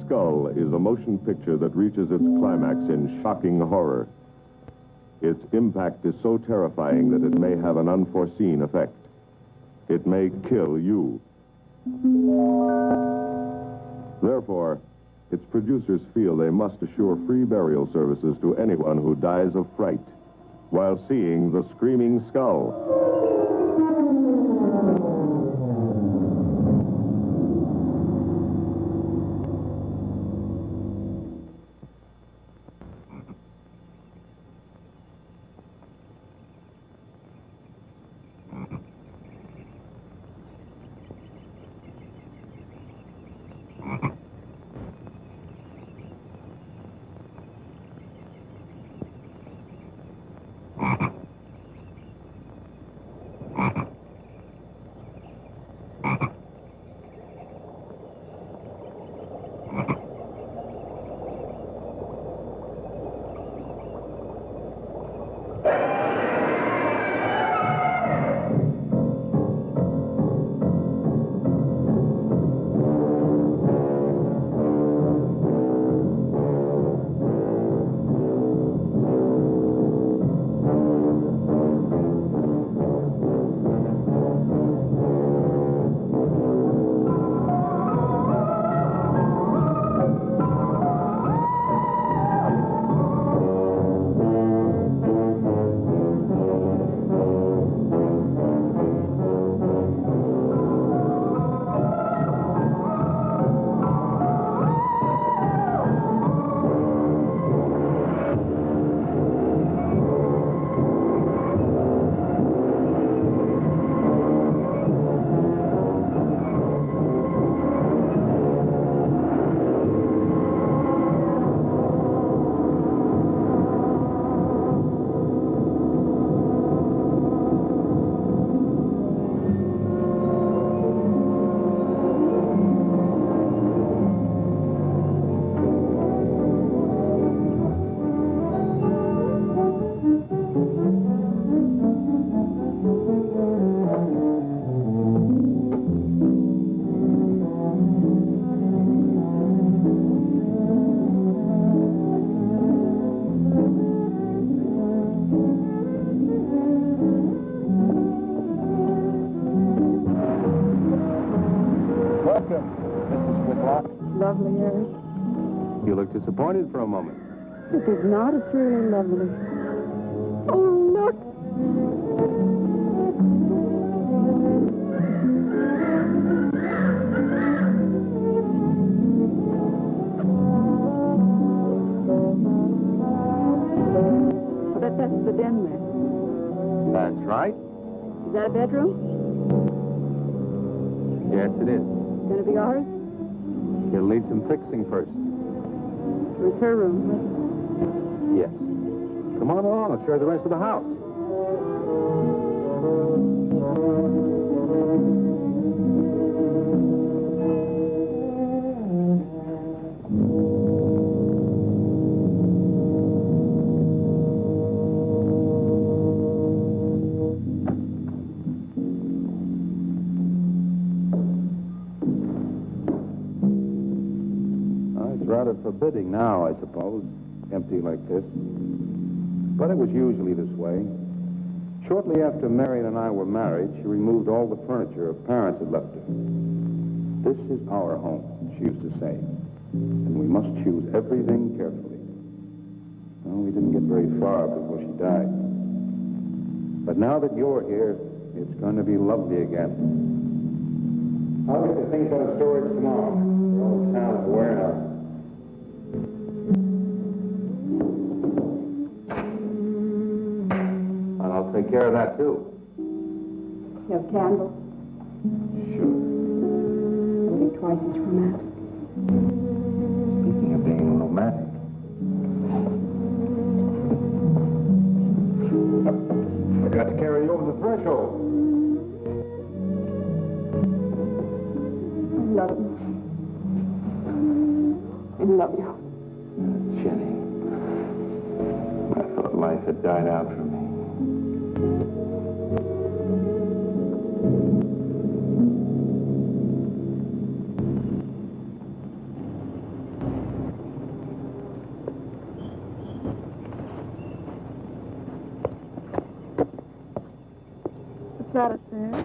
Skull is a motion picture that reaches its climax in shocking horror. Its impact is so terrifying that it may have an unforeseen effect. It may kill you. Therefore, its producers feel they must assure free burial services to anyone who dies of fright while seeing the Screaming Skull. Lovely, Eric. You look disappointed for a moment. It is not. It's really lovely. Oh, look. I bet that's the den there. That's right. Is that a bedroom? Yes, it is. Gonna be ours? It'll need some fixing first. It's her room. Yes. Come on along. I'll show you the rest of the house. Rather forbidding now, I suppose, empty like this. But it was usually this way. Shortly after Marion and I were married, she removed all the furniture her parents had left her. This is our home, she used to say, and we must choose everything carefully. Well, we didn't get very far before she died. But now that you're here, it's going to be lovely again. I'll get the things out of storage tomorrow. The old town is a warehouse. Take care of that, too. You have candles? Sure. It'll be twice as romantic. Speaking of being romantic. I got to carry you over the threshold. I love you. I love you. Jenny, I thought life had died out for me. that upstairs?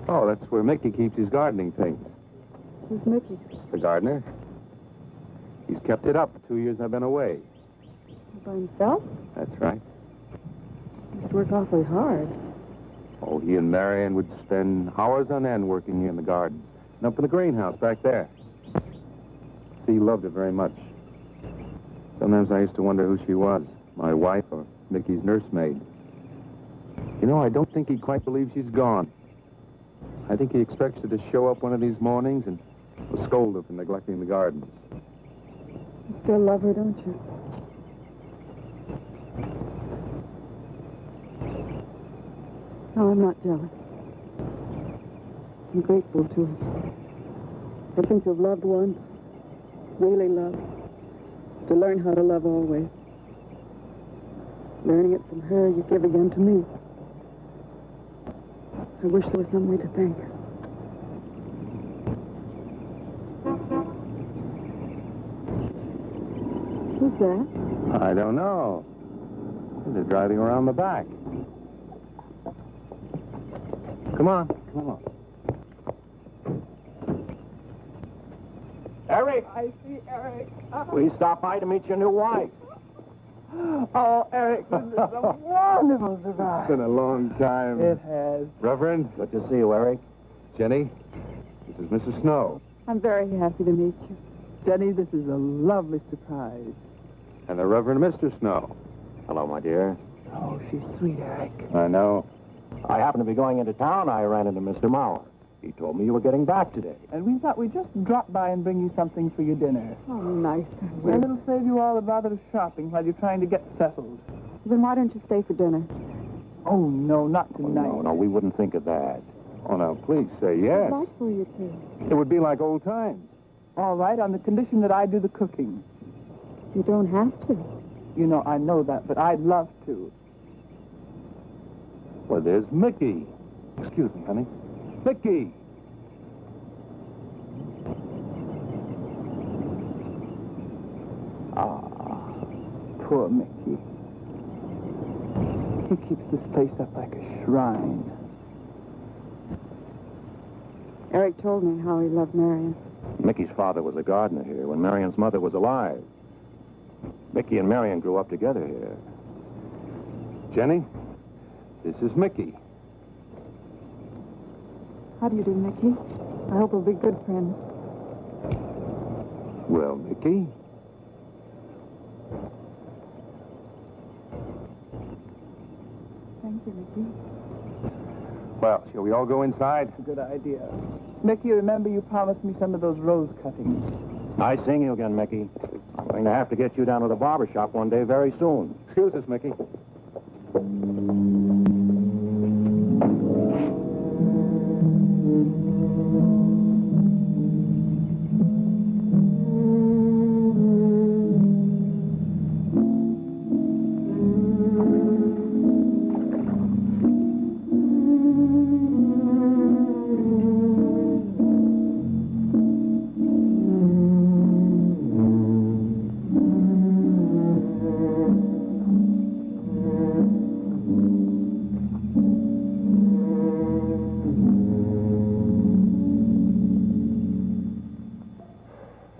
Oh, that's where Mickey keeps his gardening things. Who's Mickey? The gardener. He's kept it up the 2 years I've been away. By himself? That's right. He must work awfully hard. Oh, he and Marion would spend hours on end working in the garden. And up in the greenhouse back there. See, he loved it very much. Sometimes I used to wonder who she was, my wife or Mickey's nursemaid. You know, I don't think he quite believes she's gone. I think he expects her to show up one of these mornings and will scold her for neglecting the gardens. You still love her, don't you? No, I'm not jealous. I'm grateful to her. I think of loved once, really loved, to learn how to love always. Learning it from her, you give again to me. I wish there was some way to thank her. Who's that? I don't know. They're driving around the back. Come on, come on. Eric! I see Eric. We stopped by to meet your new wife. Oh, Eric, this is a wonderful surprise. It's been a long time. It has. Reverend, Good to see you, Eric. Jenny, this is Mrs. Snow. I'm very happy to meet you. Jenny, this is a lovely surprise. And the Reverend Mr. Snow. Hello, my dear. Oh, she's sweet, Eric. I know. I happened to be going into town. I ran into Mr. Mauer. He told me you were getting back today. And we thought we'd just drop by and bring you something for your dinner. Oh, nice. And it'll save you all the bother of shopping while you're trying to get settled. Then why don't you stay for dinner? Oh, no, not tonight. No, we wouldn't think of that. Oh, now, please say yes. I'd like for you to. It would be like old times. All right, on the condition that I do the cooking. You don't have to. You know, I know that, but I'd love to. Well, there's Mickey. Excuse me, honey. Mickey! Poor Mickey. He keeps this place up like a shrine. Eric told me how he loved Marion. Mickey's father was a gardener here when Marion's mother was alive. Mickey and Marion grew up together here. Jenny, this is Mickey. How do you do, Mickey? I hope we'll be good friends. Well, Mickey. Thank you, Mickey. Well, shall we all go inside? It's a good idea. Mickey, remember you promised me some of those rose cuttings. Nice seeing you again, Mickey. I'm going to have to get you down to the barber shop one day very soon. Excuse us, Mickey.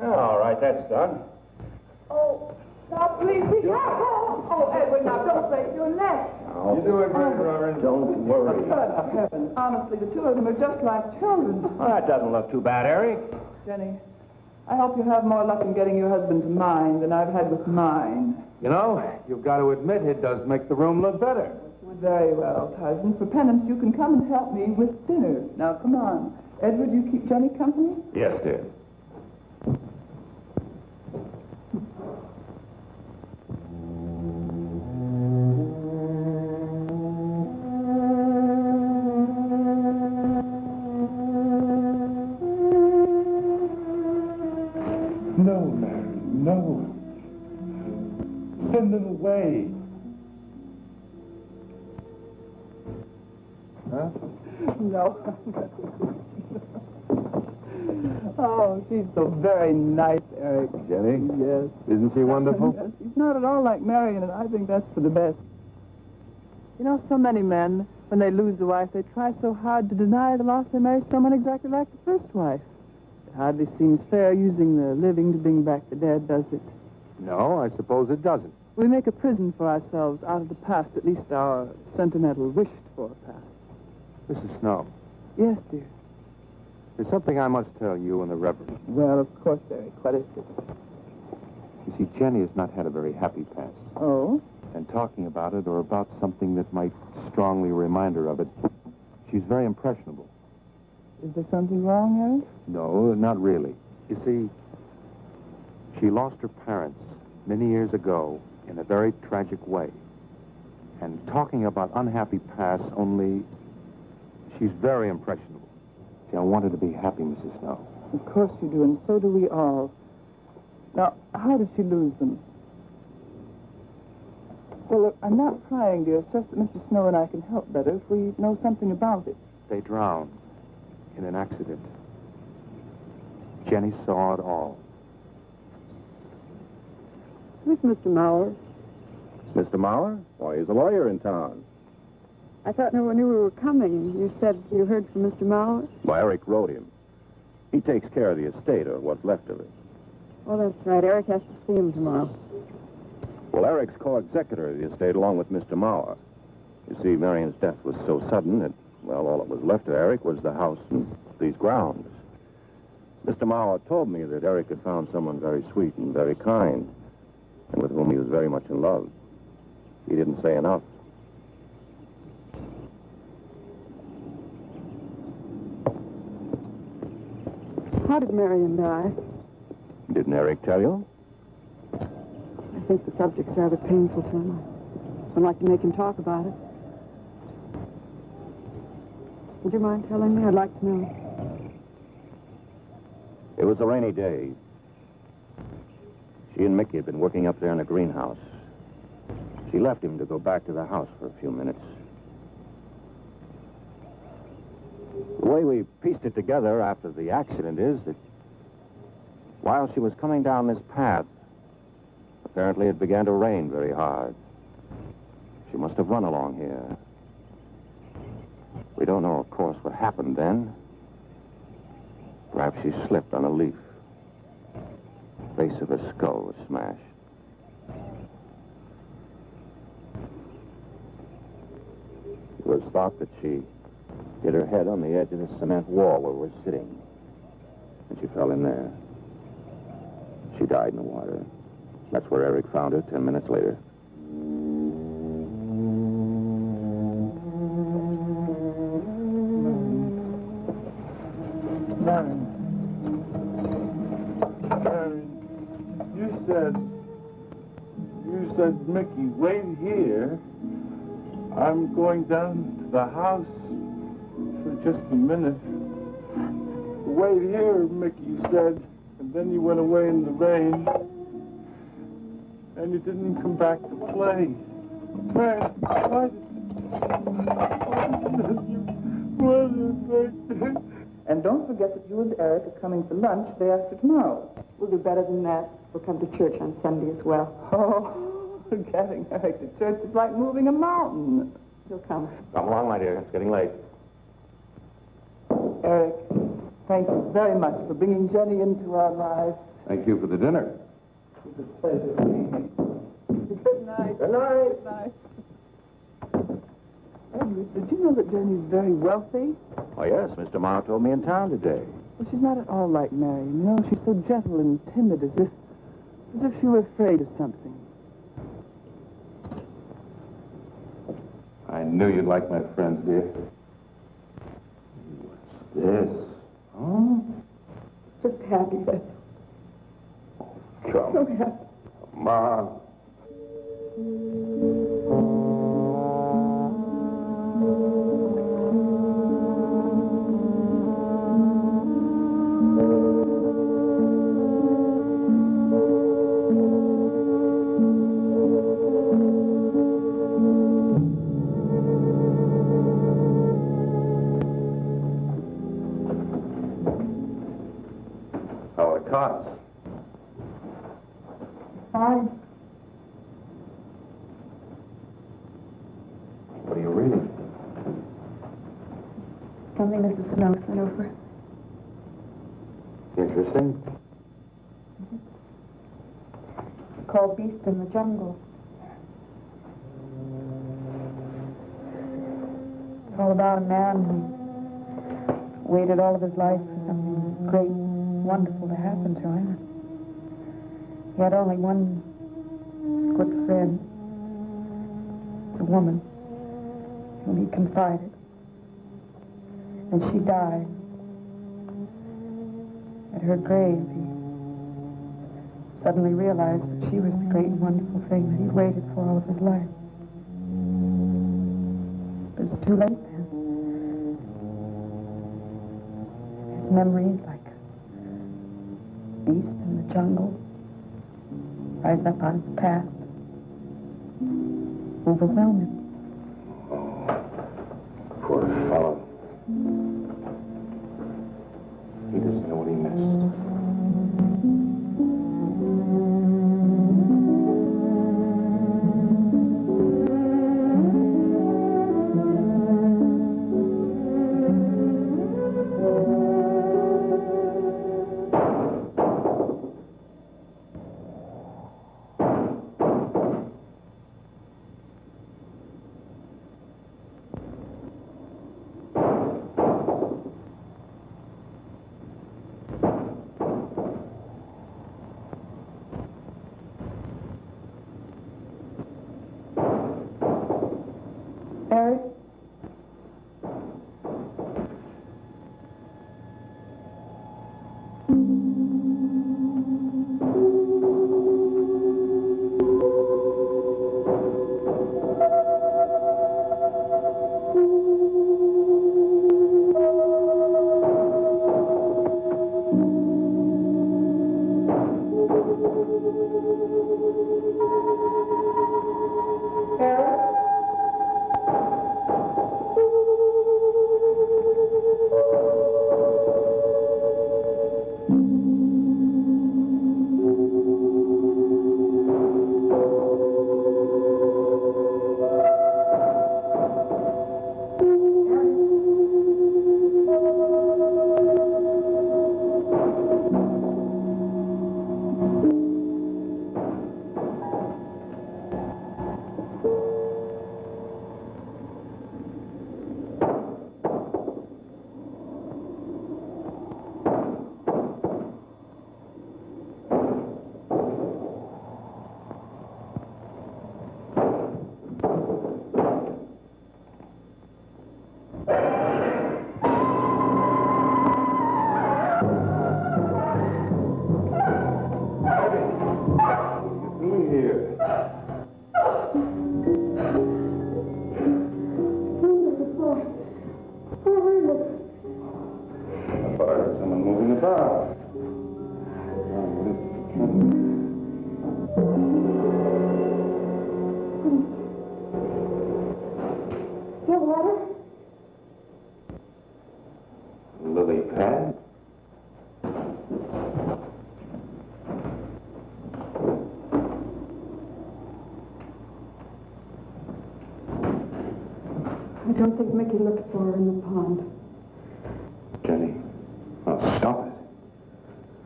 All right, that's done. Oh, now please be careful. Oh, Edward, now don't break your neck. You doing great, Reverend. Don't worry. Good heavens. Honestly, the two of them are just like children. Well, that doesn't look too bad, Eric. Jenny, I hope you have more luck in getting your husband to mine than I've had with mine. You know, you've got to admit it does make the room look better. Very well, Tarzan. For penance, you can come and help me with dinner. Now, come on. Edward, you keep Jenny company? Yes, dear. No, Mary, no. Send them away. Huh? No. Oh, she's so very nice, Eric. Jenny? Yes. Isn't she wonderful? Yes, she's not at all like Marion, and I think that's for the best. You know, so many men When they lose a wife, they try so hard to deny the loss they marry someone exactly like the first wife. It hardly seems fair using the living to bring back the dead, does it? No, I suppose it doesn't. We make a prison for ourselves out of the past, at least our sentimental, wished-for past. Mrs. Snow, Yes, dear. there's something I must tell you and the Reverend. Well, of course, Eric. What is it? You see, Jenny has not had a very happy past. Oh? And talking about it or about something that might strongly remind her of it, she's very impressionable. Is there something wrong, Eric? No, not really. You see, she lost her parents many years ago in a very tragic way. And talking about unhappy past only, she's very impressionable. See, I want her to be happy, Mrs. Snow. Of course you do, and so do we all. Now, how did she lose them? Well, look, I'm not prying, dear. It's just that Mr. Snow and I can help better if we know something about it. They drowned in an accident. Jenny saw it all. Who's Mr. Mauer? Mr. Mauer? Why, he's a lawyer in town. I thought no one knew we were coming. You said you heard from Mr. Mauer? Well, Eric wrote him. He takes care of the estate, or what's left of it. Oh, that's right. Eric has to see him tomorrow. Well, Eric's co-executor of the estate along with Mr. Mauer. You see, Marion's death was so sudden that, well, all that was left to Eric was the house and these grounds. Mr. Mauer told me that Eric had found someone very sweet and very kind, and with whom he was very much in love. He didn't say enough. How did Marion die? Didn't Eric tell you? I think the subject's rather painful to him. I'd like to make him talk about it. Would you mind telling me? I'd like to know. It was a rainy day. She and Mickey had been working up there in the greenhouse. She left him to go back to the house for a few minutes. The way we pieced it together after the accident is that while she was coming down this path, apparently it began to rain very hard. She must have run along here. We don't know, of course, what happened then. Perhaps she slipped on a leaf. The base of her skull was smashed. It was thought that she hit her head on the edge of the cement wall where we're sitting. And she fell in there. She died in the water. That's where Eric found her 10 minutes later. Marion, you said, Mickey, wait here. I'm going down to the house for just a minute. Wait here, Mickey, you said. And then you went away in the rain. And you didn't come back to play. Man, And don't forget that you and Eric are coming for lunch day after tomorrow. We'll do better than that. We'll come to church on Sunday as well. Oh, getting Eric to church is like moving a mountain. He'll come. Come along, my dear. It's getting late. Eric, thank you very much for bringing Jenny into our lives. Thank you for the dinner. It was a pleasure. Good night. Good night. Good night. Edward, did you know that Jenny's very wealthy? Oh, yes. Mr. Mauer told me in town today. Well, she's not at all like Marion. You know, she's so gentle and timid, as if she were afraid of something. I knew you'd like my friends, dear. What's this? Oh? Just happy, that's Come. so happy. Come on. How are the cots? Fine. What are you reading? Something Mrs. Snow sent over. Interesting. It's called Beast in the Jungle. It's all about a man who waited all of his life for something great, wonderful to happen to him. He had only one good friend. It's a woman whom he confided. And she died. At her grave, he suddenly realized that she was the great and wonderful thing that he waited for all of his life. But it was too late then. His memories, like a beast in the jungle, rise up out of the past, overwhelm him. Poor fellow. He doesn't know what he missed. Eric? Lily pad? I don't think Mickey looks for her in the pond. Jenny, oh, stop it.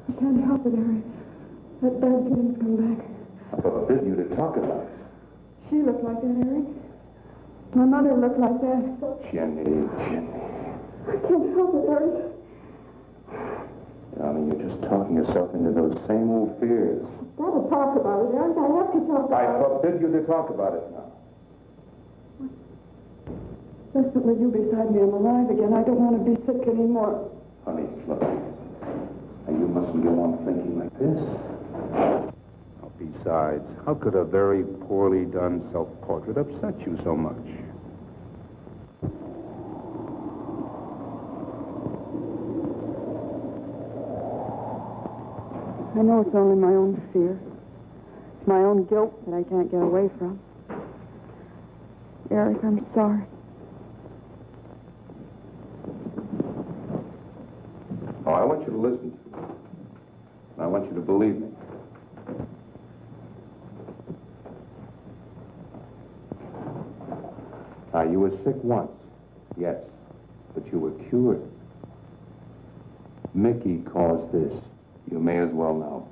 I can't help it, Eric. That bad feeling's come back. I forbid you to talk about it. She looked like that, Eric. My mother looked like that. Jenny. I can't help it, Eric. Darling, you're just talking yourself into those same old fears. I've got to talk about it, Eric. I have to talk about it. I forbid you to talk about it now. Just that with you beside me, I'm alive again. I don't want to be sick anymore. Honey, look. And you mustn't go on thinking like this. Besides, how could a very poorly done self-portrait upset you so much? I know it's only my own fear. It's my own guilt that I can't get away from. Eric, I'm sorry. Oh, I want you to listen to me. I want you to believe me. You were sick once, yes. but you were cured. Mickey caused this. You may as well know.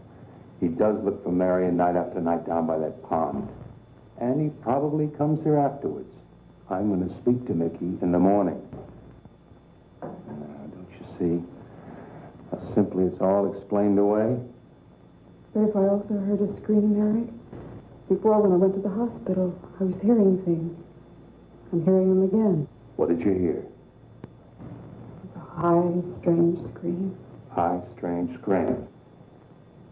He does look for Marion night after night down by that pond. And he probably comes here afterwards. I'm going to speak to Mickey in the morning. Don't you see how simply it's all explained away? But if I also heard a screaming, Eric, before when I went to the hospital, I was hearing things. I'm hearing them again. What did you hear? A high, strange scream. High, strange scream.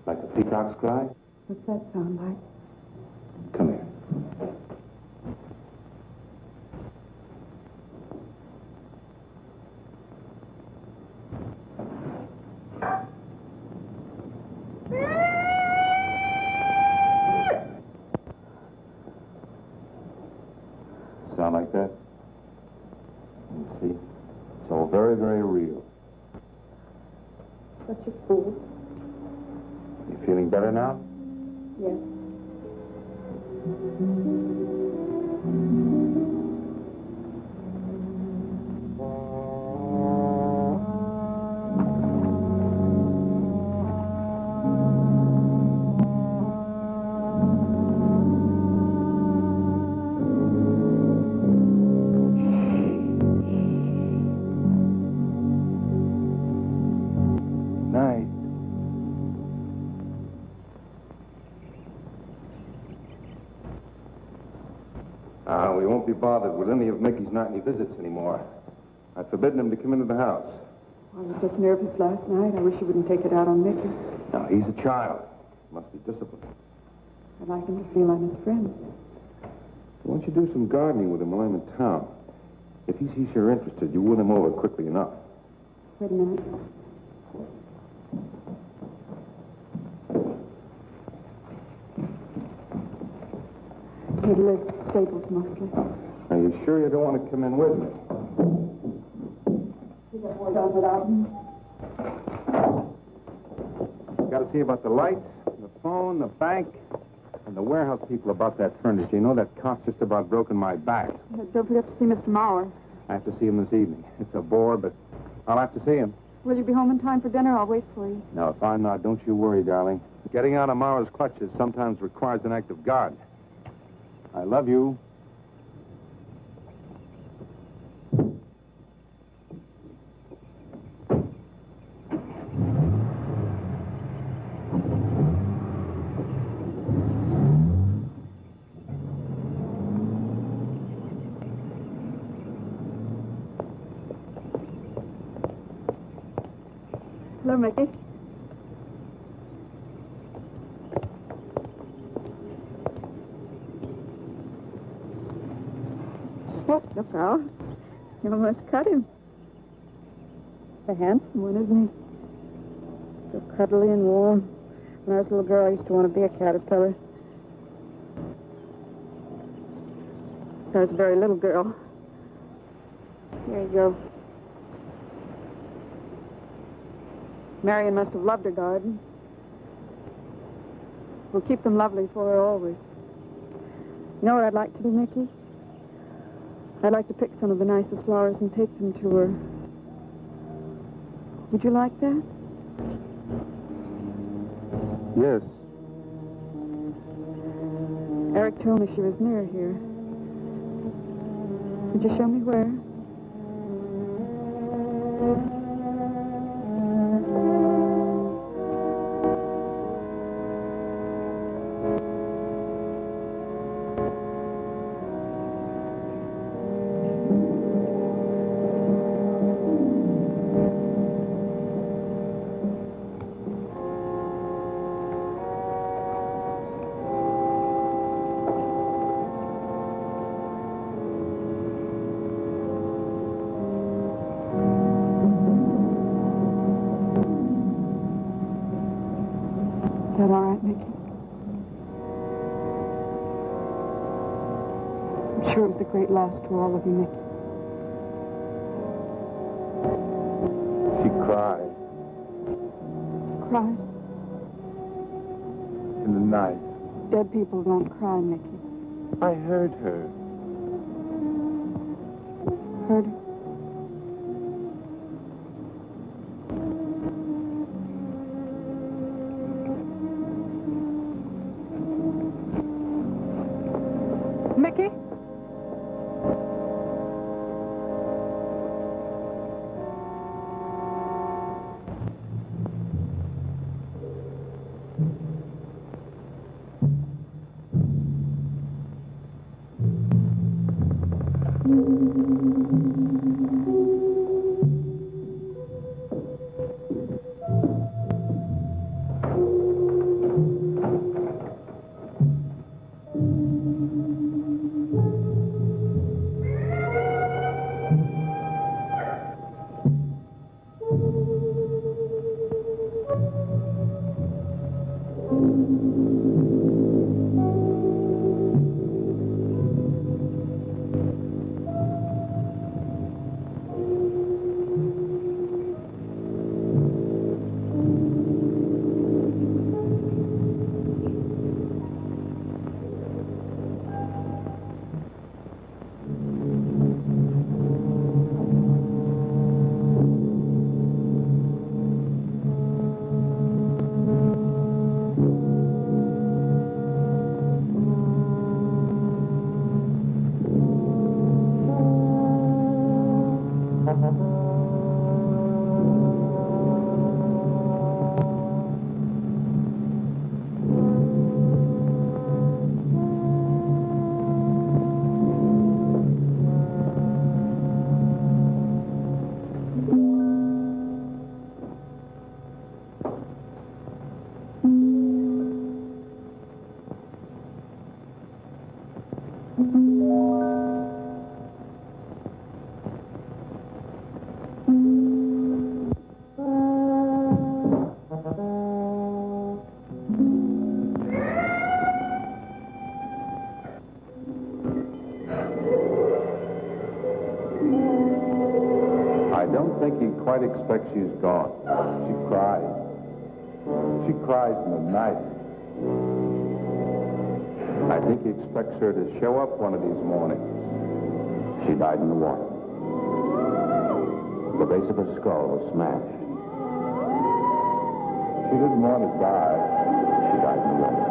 Like a peacock's cry? What's that sound like? Come here. Sound like that? You see? It's all very, very real. Such a fool. You feeling better now? Yes. We won't be bothered with any of Mickey's nightly visits anymore. I've forbidden him to come into the house. I was just nervous last night. I wish you wouldn't take it out on Mickey. No, he's a child. He must be disciplined. I'd like him to feel I'm his friend. Why don't you do some gardening with him while I'm in town? If he sees you're interested, you win him over quickly enough. Wait a minute. He lives at stables mostly. Are you sure you don't want to come in with me? You got more done without me? Got to see about the lights, the phone, the bank, and the warehouse people about that furniture. You know that cop's just about broken my back. Don't forget to see Mr. Maurer. I have to see him this evening. It's a bore, but I'll have to see him. Will you be home in time for dinner? I'll wait for you. No, if I'm not, don't you worry, darling. Getting out of Mara's clutches sometimes requires an act of God. I love you. Hello, Mickey. Oh, look out. You almost cut him. A handsome one, isn't he? So cuddly and warm. When I was a little girl, I used to want to be a caterpillar. So I was a very little girl. Here you go. Marion must have loved her garden. We'll keep them lovely for her always. You know what I'd like to do, Mickey? I'd like to pick some of the nicest flowers and take them to her. Would you like that? Yes. Eric told me she was near here. Could you show me where? Is that all right, Mickey? I'm sure it was a great loss to all of you, Mickey. She cried Cries? in the night. Dead people don't cry, Mickey. I heard her. Heard her? I don't think he quite expects she's gone. She cries. She cries in the night. I think he expects her to show up one of these mornings. She died in the water. The base of her skull was smashed. She didn't want to die. She died in the water.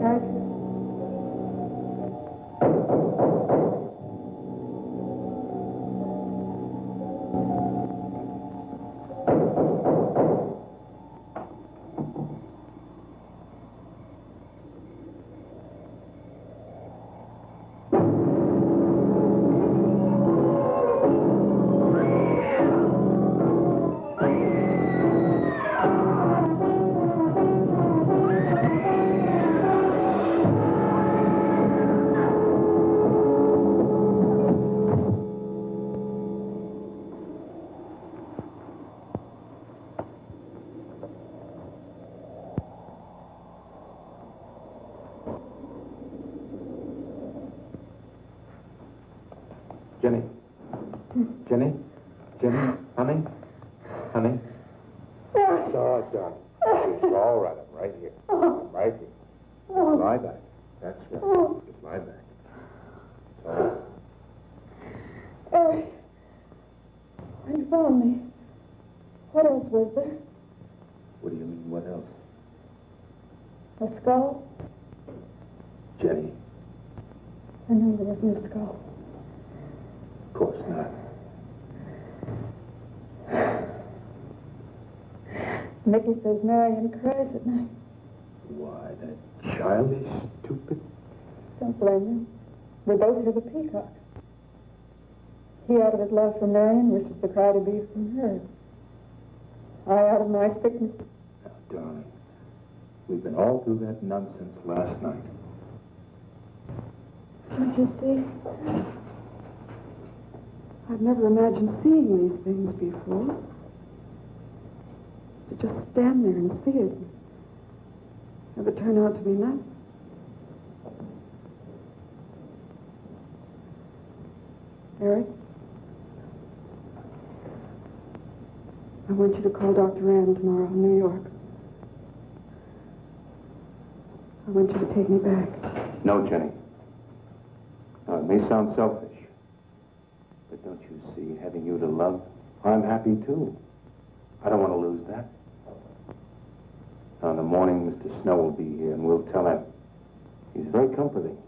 Eric? Jenny? Jenny? Jenny? Honey? Honey? It's all right, darling. It's all right. I'm right here. I'm right here. Just lie back. That's right. Just lie back. It's all right. Eric, you found me. What else was there? What do you mean, what else? A skull? Jenny? I know there wasn't a skull. Of course not. Mickey says Marion cries at night. Why, that child is stupid. Don't blame him. We both have a peacock. He out of his love for Marion wishes the cry to be from her. I out of my sickness. Now, darling, we've been all through that nonsense last night. Don't you see? I've never imagined seeing these things before. To just stand there and see it. Have it turn out to be nothing. Eric? I want you to call Dr. Ann tomorrow in New York. I want you to take me back. No, Jenny. Now, it may sound selfish, but don't you see, having you to love, I'm happy too. I don't want to lose that. Now, in the morning, Mr. Snow will be here, and we'll tell him. He's very comforting.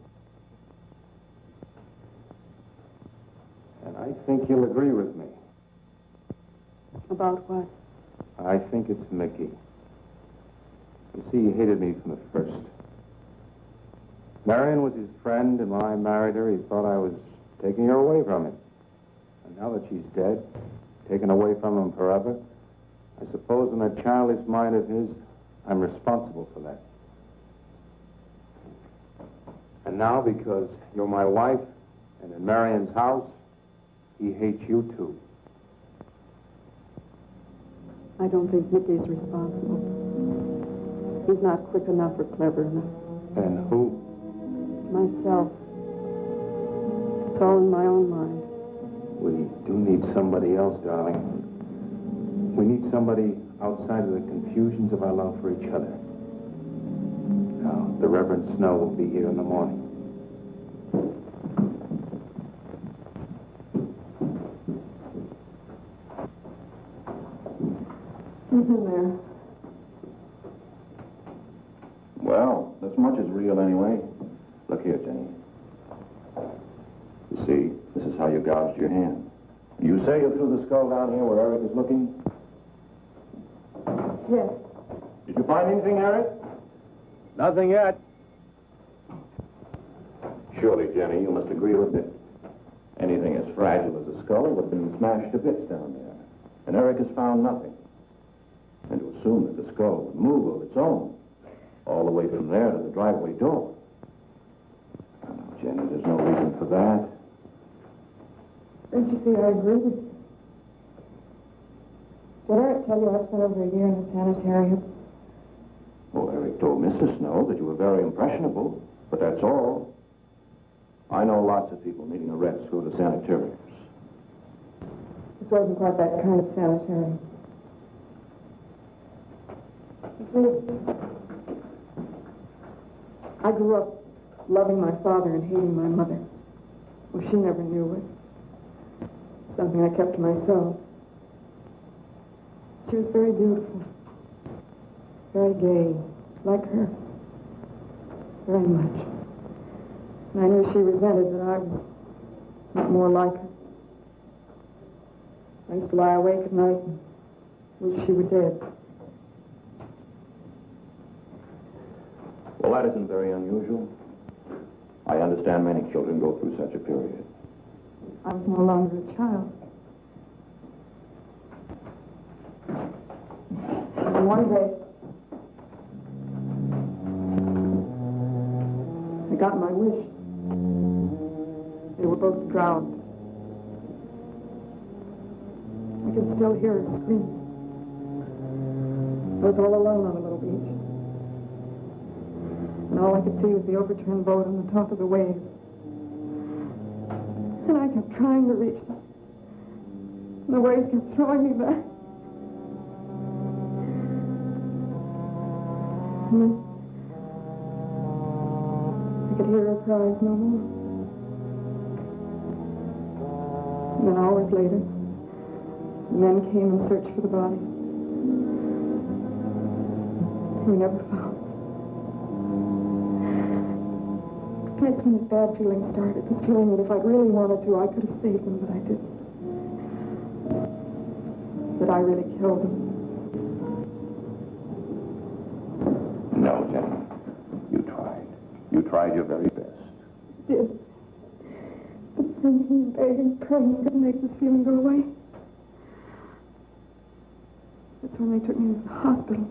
And I think he'll agree with me. About what? I think it's Mickey. You see, he hated me from the first. Marion was his friend, and when I married her, he thought I was taking her away from him. And now that she's dead, taken away from him forever, I suppose in that childish mind of his, I'm responsible for that. And now, because you're my wife, and in Marion's house, he hates you too. I don't think Mickey's responsible. He's not quick enough or clever enough. And who? Myself. It's all in my own mind. We do need somebody else, darling. We need somebody outside of the confusions of our love for each other. Now, the Reverend Snow will be here in the morning. Who's in there? Well, this much is real anyway. Look here, Jenny. You see, this is how you gouged your hand. You say you threw the skull down here where Eric is looking? Yes. Did you find anything, Eric? Nothing yet. Surely, Jenny, you must agree with me. Anything as fragile as a skull would have been smashed to bits down there. And Eric has found nothing. And to assume that the skull would move of its own, all the way from there to the driveway door. Oh, no, Jenny, there's no reason for that. Don't you see I agree with you? Did Eric tell you I spent over a year in the sanitarium? Oh, Eric told Mrs. Snow that you were very impressionable, but that's all. I know lots of people needing a rest who go to sanitariums. This wasn't quite that kind of sanitarium. You see, I grew up loving my father and hating my mother. Well, she never knew it. Something I kept to myself. She was very beautiful. Very gay, like her. Very much. And I knew she resented that I was not more like her. I used to lie awake at night and wish she were dead. Well, that isn't very unusual. I understand many children go through such a period. I was no longer a child. And one day, I got my wish. They were both drowned. I could still hear her scream. I was all alone on the little beach. And all I could see was the overturned boat on the top of the waves. And I kept trying to reach them. And the waves kept throwing me back. And then I could hear her cries no more. And then hours later, the men came and searched for the body. We never found. That's when this bad feeling started. This feeling that if I'd really wanted to, I could have saved them, but I didn't. That I really killed them. No, Jenny. You tried. You tried your very best. I did. But singing and begging and praying couldn't make this feeling go away. That's when they took me to the hospital.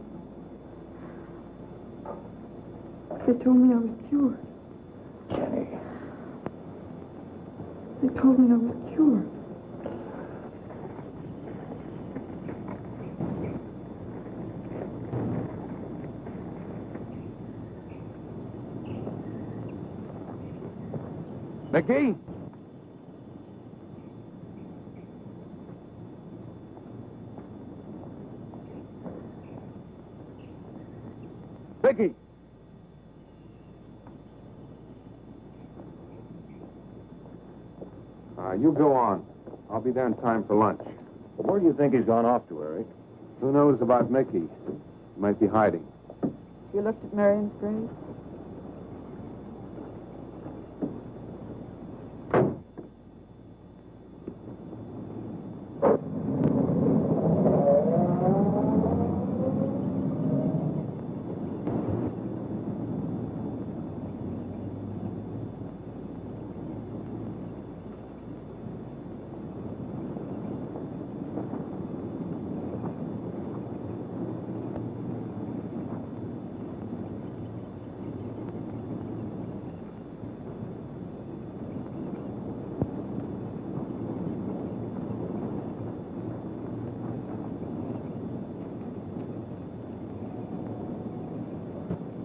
They told me I was cured. Jenny. They told me I was cured. Mickey? Mickey? You go on. I'll be there in time for lunch. Where do you think he's gone off to, Eric? Who knows about Mickey? He might be hiding. You looked at Marion's grave?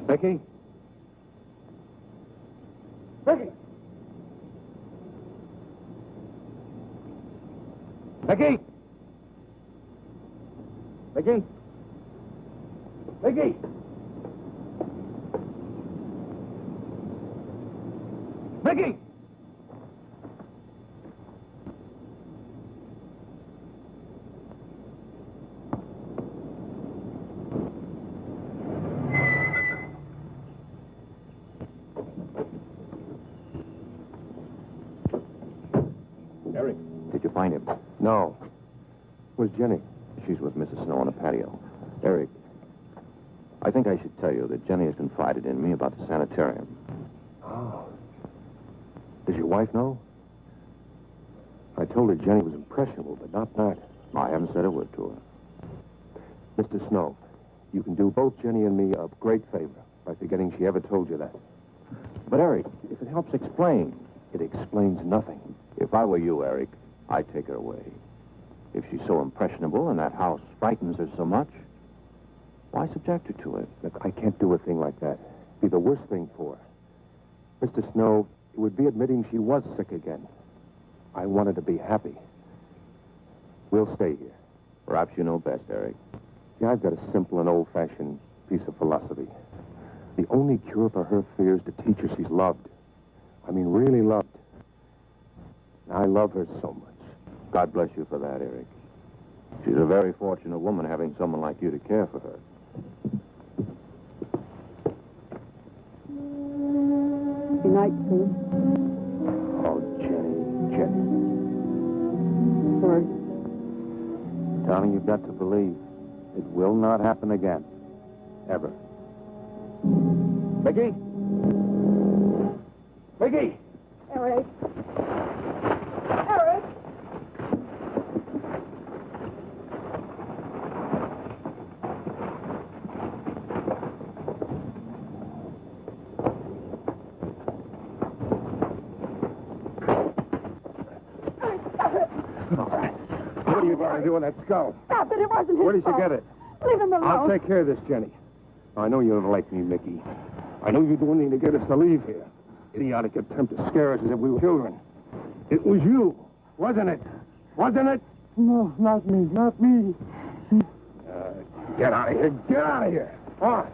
Mickey? Mickey? Mickey? Mickey? Mickey? Mickey? Eric, did you find him? No. Where's Jenny? She's with Mrs. Snow on the patio. Eric, I think I should tell you that Jenny has confided in me about the sanitarium. Oh. Does your wife know? I told her Jenny was impressionable, but not that. I haven't said a word to her. Mr. Snow, you can do both Jenny and me a great favor by forgetting she ever told you that. But, Eric, if it helps explain. It explains nothing. If I were you, Eric, I'd take her away. If she's so impressionable and that house frightens her so much, why subject her to it? Look, I can't do a thing like that. It'd be the worst thing for her. Mr. Snow, it would be admitting she was sick again. I want her to be happy. We'll stay here. Perhaps you know best, Eric. See, I've got a simple and old-fashioned piece of philosophy. The only cure for her fear is to teach her she's loved. I mean, really loved. And I love her so much. God bless you for that, Eric. She's a very fortunate woman having someone like you to care for her. night, too. Oh, Jenny. Sorry. Darling, you've got to believe it will not happen again. Ever. Mickey? Mickey! Eric. Eric! What are you going to do with that skull? Stop it. It wasn't his Where did you fault. get it? Leave him alone. I'll take care of this, Jenny. I know you don't like me, Mickey. I know you do anything to get us to leave here. Idiotic attempt to scare us as if we were children. It was you, wasn't it? Wasn't it? No, not me, not me. Get out of here. Get out of here. On.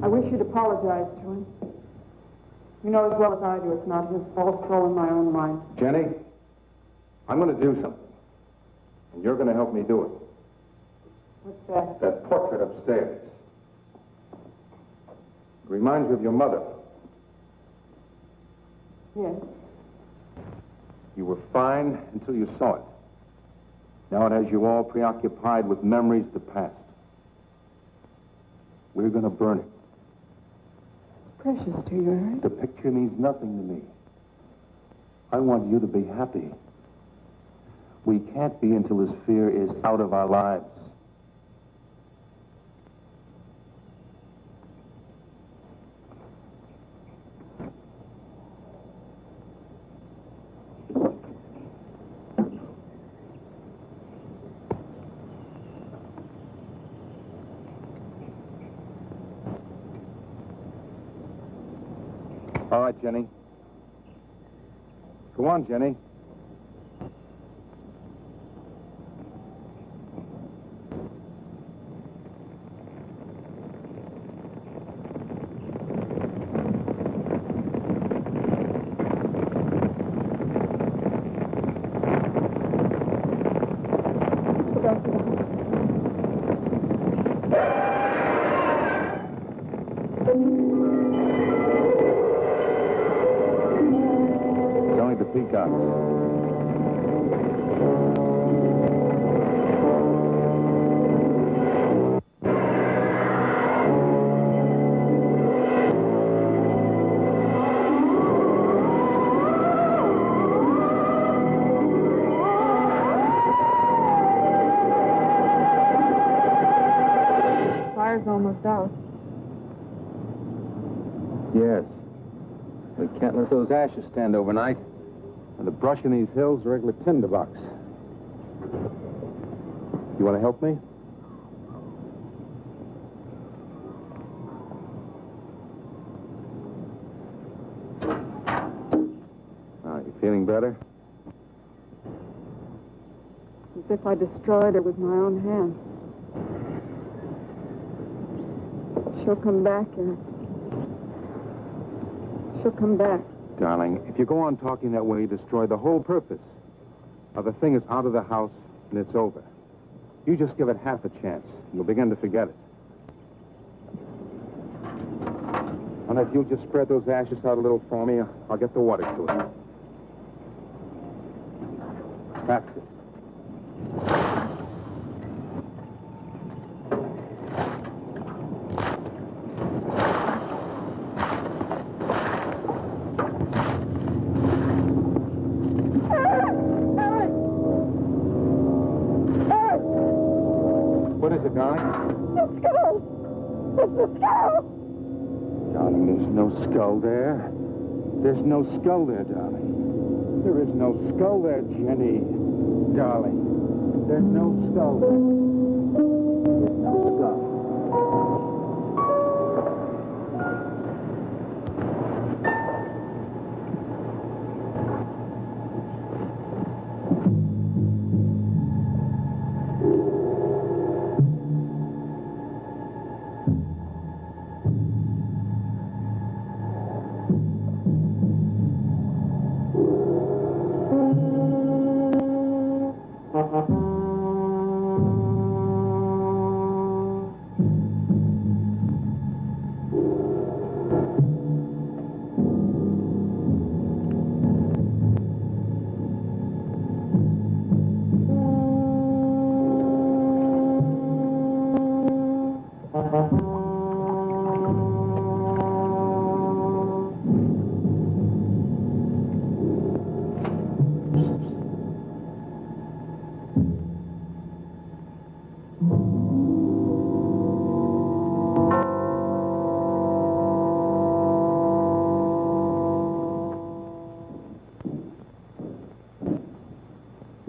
I wish you'd apologize to him. You know as well as I do it's not his fault. It's all in my own mind. Jenny, I'm going to do something. And you're going to help me do it. What's that? That portrait upstairs. It reminds you of your mother. Yes. You were fine until you saw it. Now it has you all preoccupied with memories of the past. We're going to burn it. Precious to you, Eric. The picture means nothing to me. I want you to be happy. We can't be until this fear is out of our lives. All right, Jenny. Go on, Jenny. It's only the peacocks. Fire's almost out. Yes. We can't let those ashes stand overnight. And the brush in these hills are regular tinderbox. You want to help me? You feeling better? As if I destroyed her with my own hands. She'll come back, Eric. She'll come back. Darling, if you go on talking that way, you destroy the whole purpose. Now, the thing is out of the house, and it's over. You just give it half a chance, and you'll begin to forget it. And if you'll just spread those ashes out a little for me, I'll get the water to it. That's it. What is it, darling? The skull! It's the skull! Darling, there's no skull there. There's no skull there, darling. There is no skull there, Jenny. Darling, there's no skull there. There's no skull.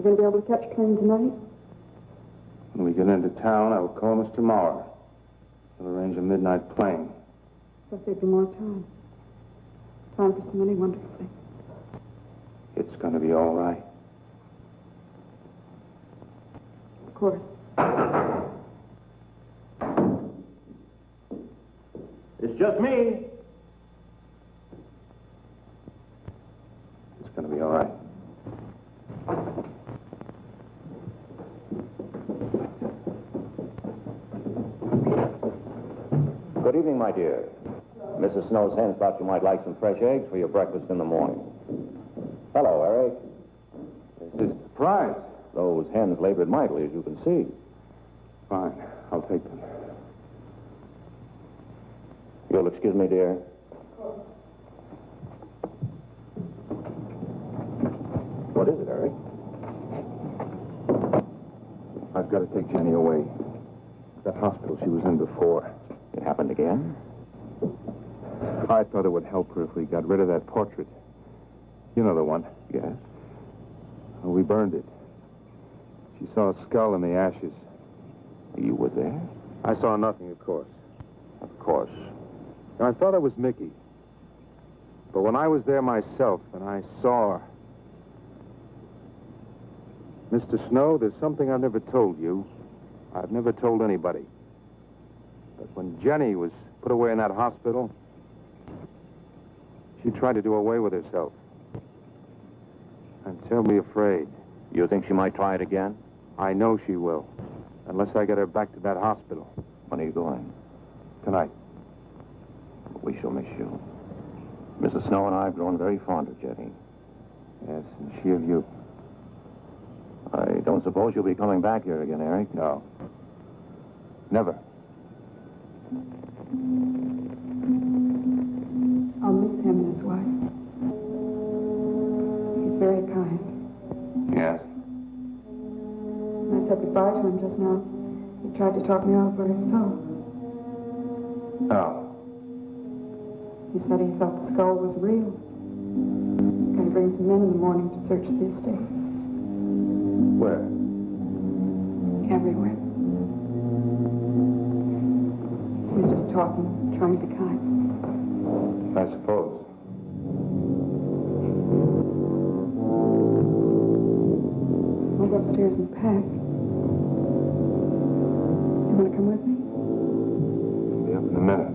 going to be able to catch a train tonight? When we get into town, I will call Mr. Maurer. He'll arrange a midnight plane. That saved you more time. Time for so many wonderful things. It's going to be all right. Of course. It's just me. It's going to be all right. Good evening, my dear. Mrs. Snow's hens thought you might like some fresh eggs for your breakfast in the morning. Hello, Eric. This is a surprise. Those hens labored mightily, as you can see. Fine. I'll take them. You'll excuse me, dear. What is it, Eric? I've got to take Jenny away. That hospital she was in before. It happened again? I thought it would help her if we got rid of that portrait. You know the one. Yes. Well, we burned it. She saw a skull in the ashes. You were there? I saw nothing, of course. Of course. And I thought it was Mickey. But when I was there myself and I saw her... Mr. Snow, there's something I've never told you. I've never told anybody. But when Jenny was put away in that hospital, she tried to do away with herself. I'm terribly afraid. You think she might try it again? I know she will. Unless I get her back to that hospital. When are you going? Tonight. We shall miss you. Mrs. Snow and I have grown very fond of Jenny. Yes, and she of you. I don't suppose you'll be coming back here again, Eric? No. Never. I'll miss him and his wife. He's very kind. Yes. When I said goodbye to him just now, he tried to talk me over his soul. Oh. He said he thought the skull was real. He's going to bring some men in the morning to search the estate. Where? Everywhere. He was just talking, trying to be kind. I suppose. I'll go upstairs and pack. You want to come with me? I'll be up in a minute.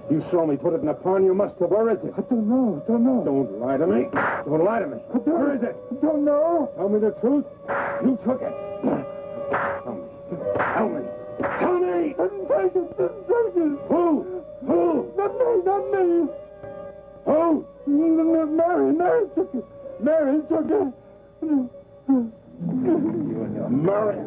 You saw me put it in a pond. You must have. Where is it? I don't know. Don't lie to me. Don't lie to me. Where is it? I don't know. Tell me the truth. You took it. Tell me. Tell me. Didn't take it. Who? Not me. Who? Mary took it. Mary took it. You and your Mary.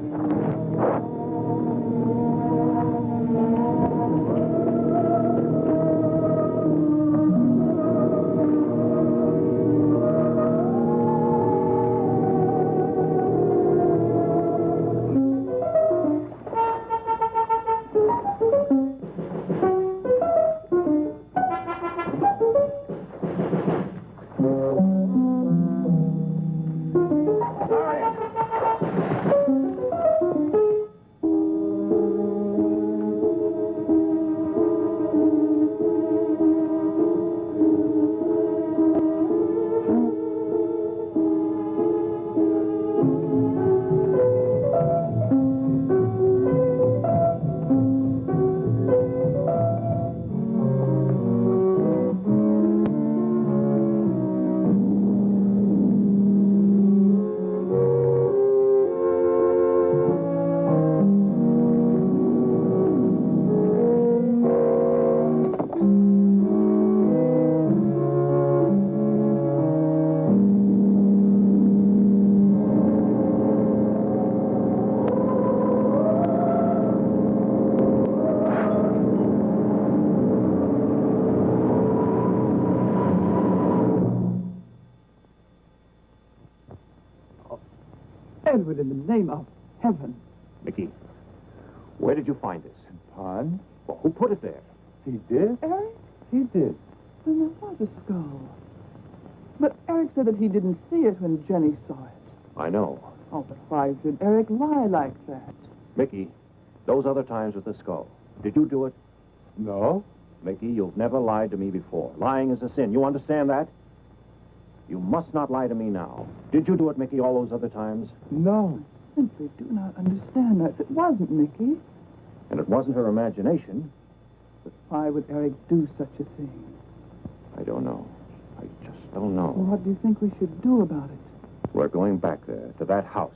Edward, in the name of heaven. Mickey, where did you find this? Pond? Well, who put it there? He did? Eric? He did. Then there was a skull. But Eric said that he didn't see it when Jenny saw it. I know. Oh, but why should Eric lie like that? Mickey, those other times with the skull, did you do it? No. Mickey, you've never lied to me before. Lying is a sin. You understand that? You must not lie to me now. Did you do it, Mickey, all those other times? No. I simply do not understand that. If it wasn't Mickey, And it wasn't her imagination. but why would Eric do such a thing? I don't know. I just don't know. Well, what do you think we should do about it? We're going back there, to that house.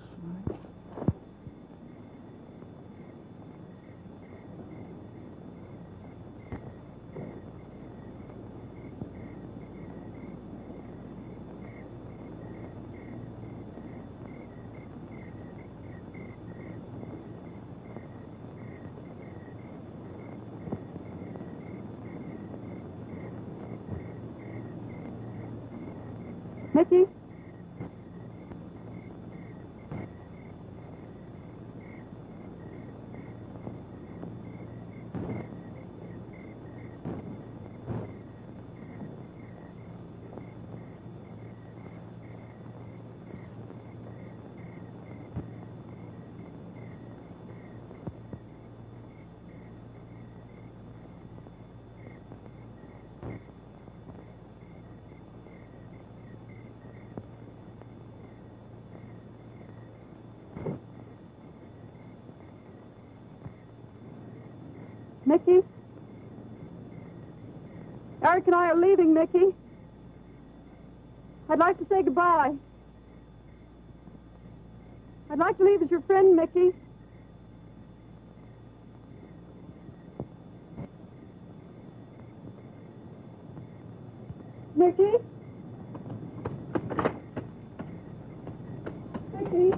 Mickey? Mickey? Eric and I are leaving, Mickey. I'd like to say goodbye. I'd like to leave as your friend, Mickey. Mickey? Mickey?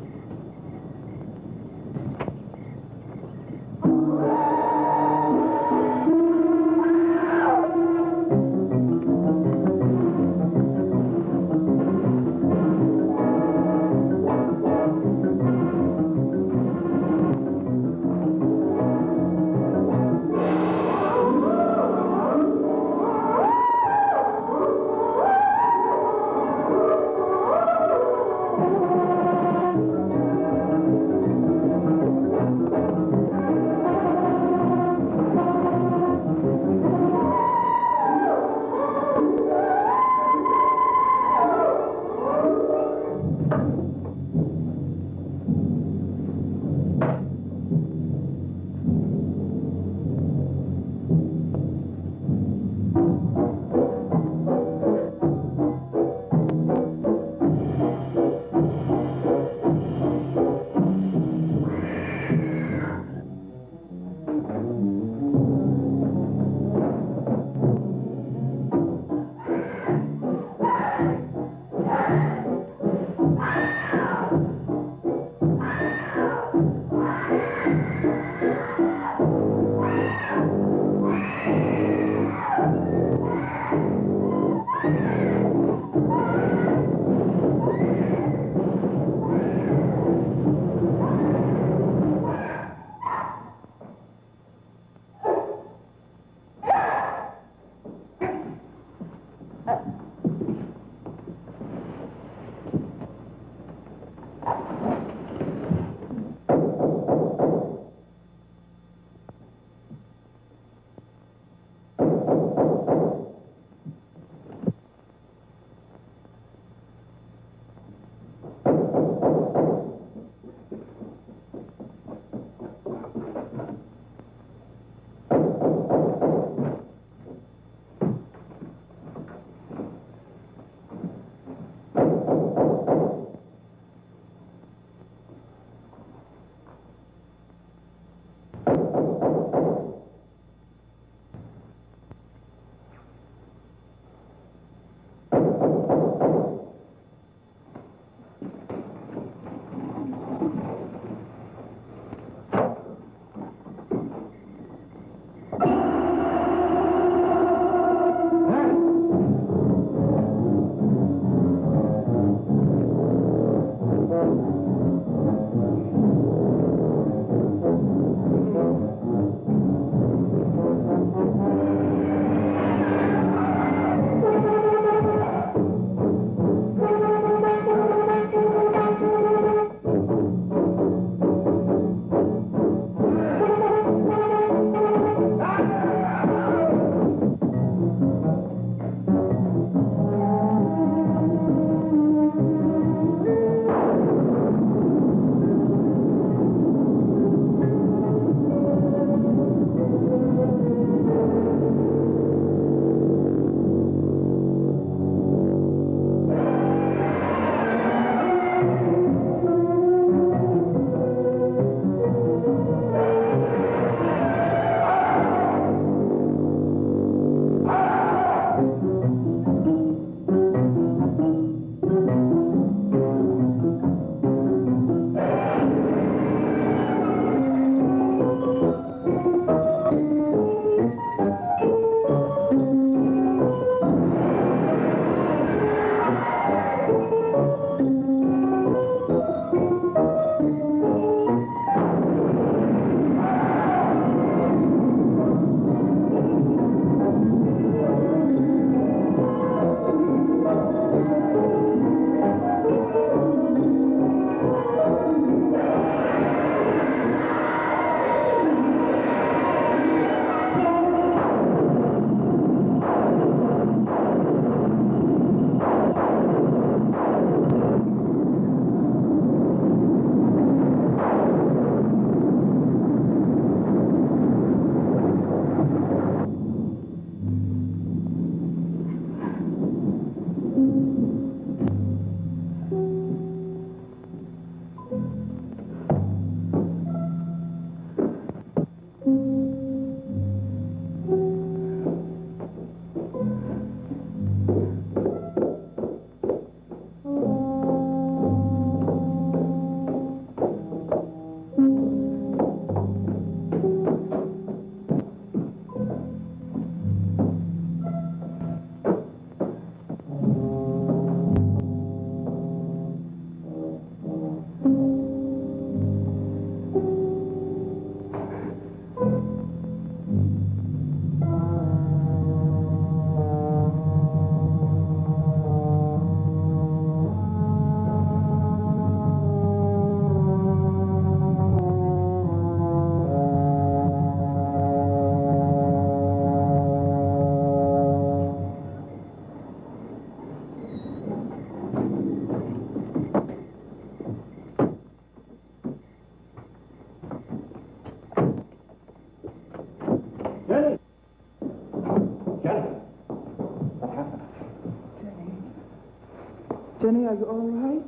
Jenny, are you all right?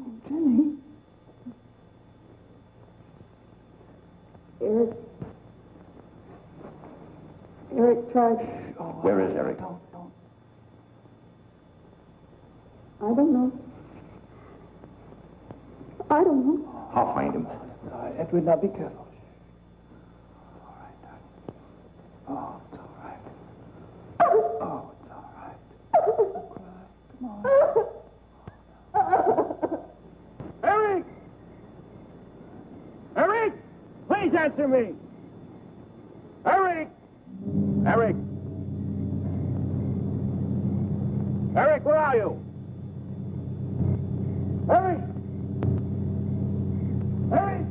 Oh, Jenny. Eric tried. Where is Eric? Don't. I don't know. I don't know. I'll find him. All right, Edward, now be careful. All right, darling. Oh, it's all right. Oh, it's all right. Don't cry. Come on. Eric! Eric! Please answer me! Eric! Eric! Eric, where are you? Eric! Eric!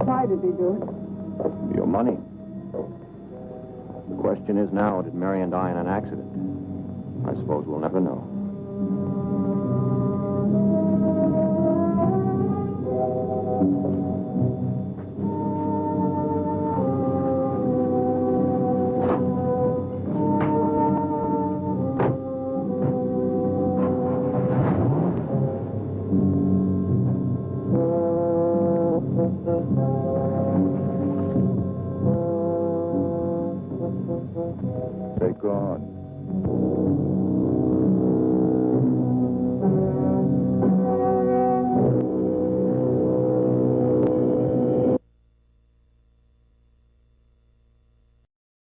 Why did he do it? Your money. The question is now, did Marion die in an accident? I suppose we'll never know. They're gone.